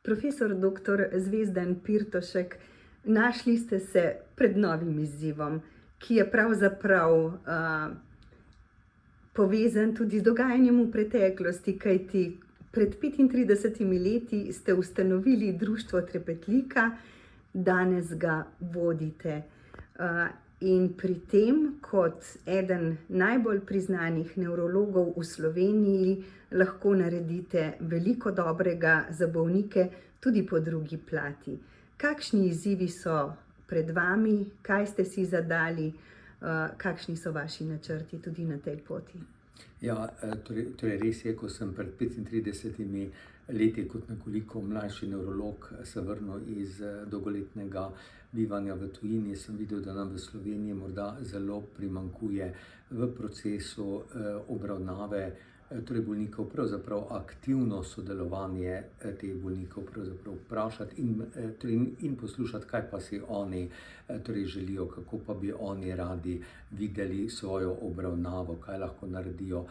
Profesor dr. Zvezdan Pirtošek, našli ste se pred novim izzivom, ki je pravzaprav povezan tudi z dogajanjem v preteklosti, kajti pred 35 leti ste ustanovili društvo Trepetlika, danes ga vodite. In pri tem, kot eden najbolj priznanih nevrologov v Sloveniji, lahko naredite veliko dobrega za bolnike tudi po drugi plati. Kakšni izzivi so pred vami, kaj ste si zadali, kakšni so vaši načrti tudi na tej poti? Ja, torej res je, ko sem pred 35 leti kot nekoliko mlajši nevrolog se vrnil iz dolgoletnega bivanja v tujini, sem videl, da nam v Sloveniji morda zelo primanjkuje v procesu obravnave torej bolnikov, pravzaprav aktivno sodelovanje teh bolnikov, pravzaprav vprašati in poslušati, kaj pa si oni torej želijo, kako pa bi oni radi videli svojo obravnavo, kaj lahko naredijo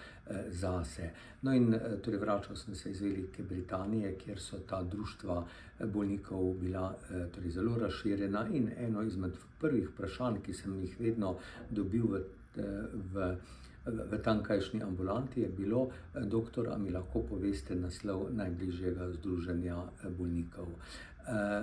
zase. No in torej vračal sem se iz Velike Britanije, kjer so ta društva bolnikov bila torej zelo razširjena, in eno izmed prvih vprašanj, ki sem jih vedno dobil v tamkajšnji ambulanti, je bilo: doktor, a mi lahko poveste naslov najbližjega združenja bolnikov?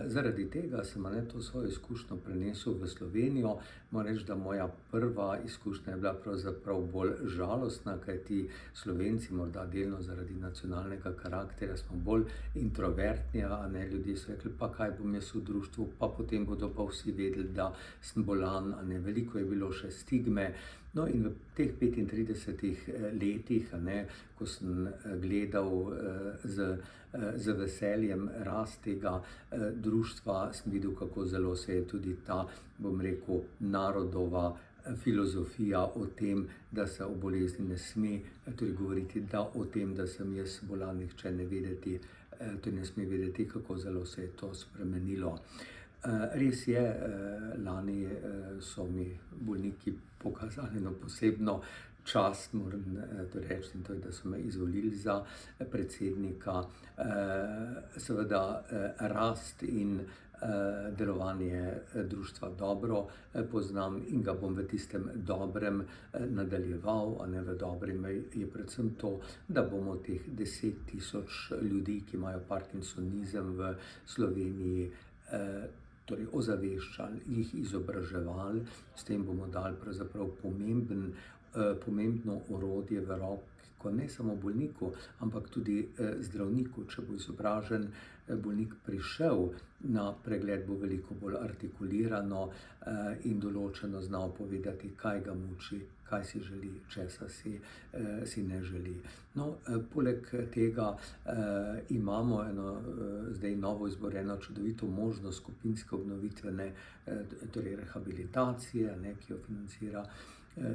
Zaradi tega sem to svojo izkušnjo prenesel v Slovenijo. Moram reči, da moja prva izkušnja je bila pravzaprav bolj žalostna, kajti Slovenci, morda delno zaradi nacionalnega karakterja, smo bolj introvertni, ljudje so rekli: pa kaj bom jaz v društvu, pa potem bodo pa vsi vedeli, da sem bolan, veliko je bilo še stigme. No, in v teh 35 letih, ko sem gledal z veseljem rast tega društva, sem videl, kako zelo se je tudi ta, bom rekel, narodova filozofija o tem, da se o bolezni ne sme torej govoriti, da o tem, da sem jaz bolan, nihče ne sme vedeti, kako zelo se je to spremenilo. Res je, lani so mi bolniki pokazali eno posebno čast, moram reči, in to je, da so me izvolili za predsednika. Seveda rast in delovanje društva dobro poznam in ga bom v tistem dobrem nadaljeval. V dobrem je predvsem to, da bomo teh 10 000 ljudi, ki imajo parkinsonizem v Sloveniji, torej ozaveščali, jih izobraževali. S tem bomo dali pravzaprav pomembno orodje v roko ne samo bolniku, ampak tudi zdravniku. Če bo izobražen bolnik prišel na pregled, bo veliko bolj artikulirano in določeno znal povedati, kaj ga muči, kaj si želi, česa si ne želi. No, poleg tega imamo zdaj novo izborjeno čudovito možnost skupinske obnovitvene torej rehabilitacije, ki jo financira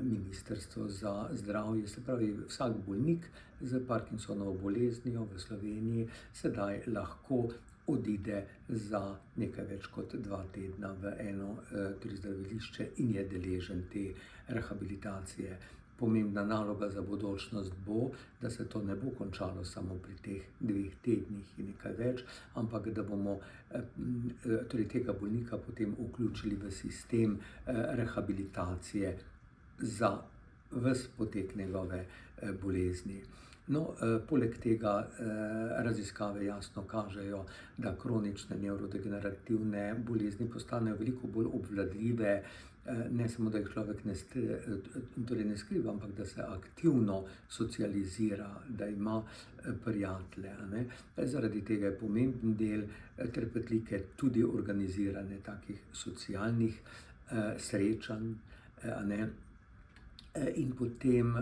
Ministrstvo za zdravje. Se pravi, vsak bolnik z Parkinsonovo boleznijo v Sloveniji sedaj lahko odide za nekaj več kot 2 tedna v eno zdravilišče in je deležen te rehabilitacije. Pomembna naloga za bodočnost bo, da se to ne bo končalo samo pri teh 2 tednih in nekaj več, ampak da bomo torej tega bolnika potem vključili v sistem rehabilitacije za ves potek njegove bolezni. No, poleg tega raziskave jasno kažejo, da kronične nevrodegenerativne bolezni postanejo veliko bolj obvladljive, ne samo, da jih človek ne skriva, ampak da se aktivno socializira, da ima prijatelje. Zaradi tega je pomemben del Trepetlike tudi organiziranje takih socialnih srečanj, in potem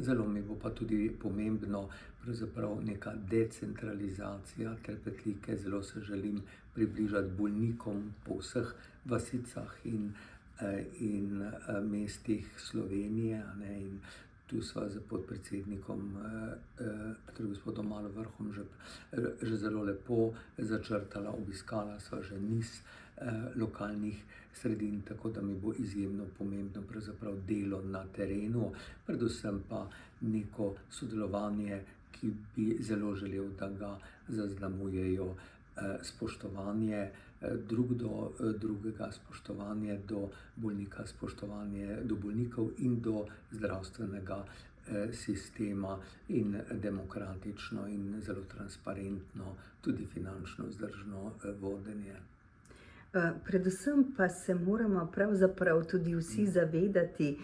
zelo mi bo pa tudi pomembno pravzaprav neka decentralizacija Trepetlike. Zelo se želim približati bolnikom po vseh vasicah in mestih Slovenije, in tu sva s podpredsednikom gospodom Malovrhom že zelo lepo začrtala, obiskala sva že niz lokalnih sredin, tako da mi bo izjemno pomembno pravzaprav delo na terenu, predvsem pa neko sodelovanje ki bi zelo želel, da ga zaznamujejo spoštovanje drug do drugega, spoštovanje do bolnika, spoštovanje do bolnikov in do zdravstvenega sistema in demokratično in zelo transparentno, tudi finančno vzdržno vodenje. Predvsem pa se moramo pravzaprav tudi vsi zavedati,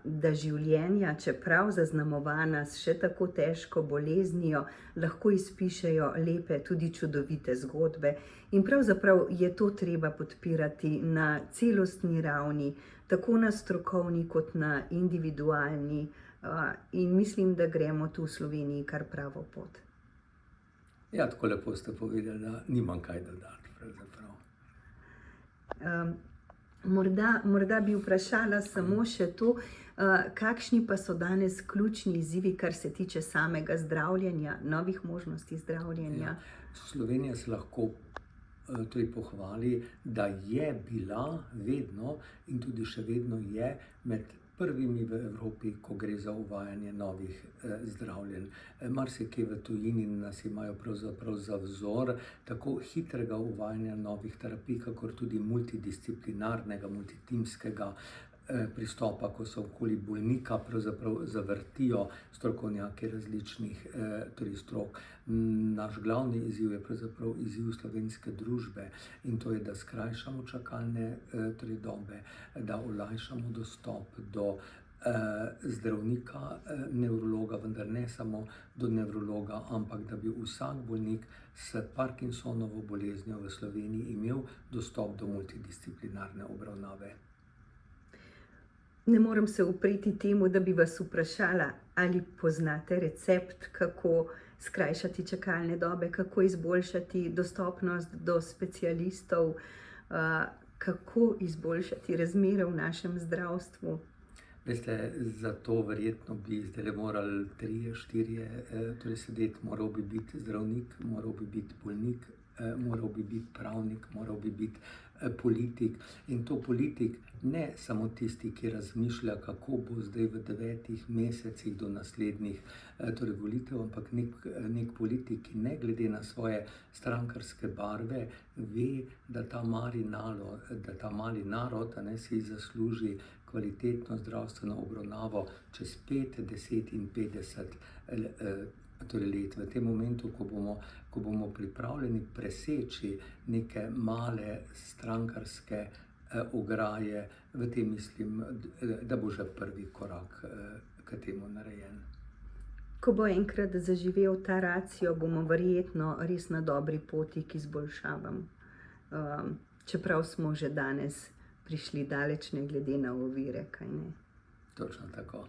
da življenja, čeprav zaznamovana s še tako težko boleznijo, lahko izpišejo lepe, tudi čudovite zgodbe. In pravzaprav je to treba podpirati na celostni ravni, tako na strokovni kot na individualni. In mislim, da gremo tu v Sloveniji kar pravo pot. Ja, tako lepo ste povedali, da nimam kaj dodati pravzaprav. Morda bi vprašala samo še to, kakšni pa so danes ključni izzivi, kar se tiče samega zdravljenja, novih možnosti zdravljenja? Slovenija se lahko tudi pohvali, da je bila vedno in tudi še vedno je med prvimi v Evropi, ko gre za uvajanje novih zdravljenj. Marsikje v tujini nas imajo pravzaprav za vzor tako hitrega uvajanja novih terapij, kakor tudi multidisciplinarnega, multitimskega pristopa, ko se okoli bolnika pravzaprav zavrtijo strokovnjaki različnih strok. Naš glavni izziv je pravzaprav izziv slovenske družbe in to je, da skrajšamo čakalne dobe, da olajšamo dostop do zdravnika, nevrologa, vendar ne samo do nevrologa, ampak da bi vsak bolnik s Parkinsonovo boleznijo v Sloveniji imel dostop do multidisciplinarne obravnave. Ne morem se upreti temu, da bi vas vprašala, ali poznate recept, kako skrajšati čakalne dobe, kako izboljšati dostopnost do specialistov, kako izboljšati razmere v našem zdravstvu. Veste, za to verjetno bi zdaj morali 3-4 sedeti, moral bi biti zdravnik, moral bi biti bolnik, moral bi biti pravnik, moral bi biti politik. In to politik ne samo tisti, ki razmišlja, kako bo zdaj v 9 mesecih do naslednjih volitev, ampak nek politik, ki ne glede na svoje strankarske barve, ve, da ta mali narod si zasluži kvalitetno zdravstveno obravnavo čez 5, 10 in 50 let. V tem momentu, ko bomo pripravljeni preseči neke male strankarske ograje, v tem mislim, da bo že prvi korak k temu narejen. Ko bo enkrat zaživel ta ratio, bomo verjetno res na dobri poti k izboljšavam. Čeprav smo že danes prišli daleč, ne glede na ovire, kaj ne? Točno tako.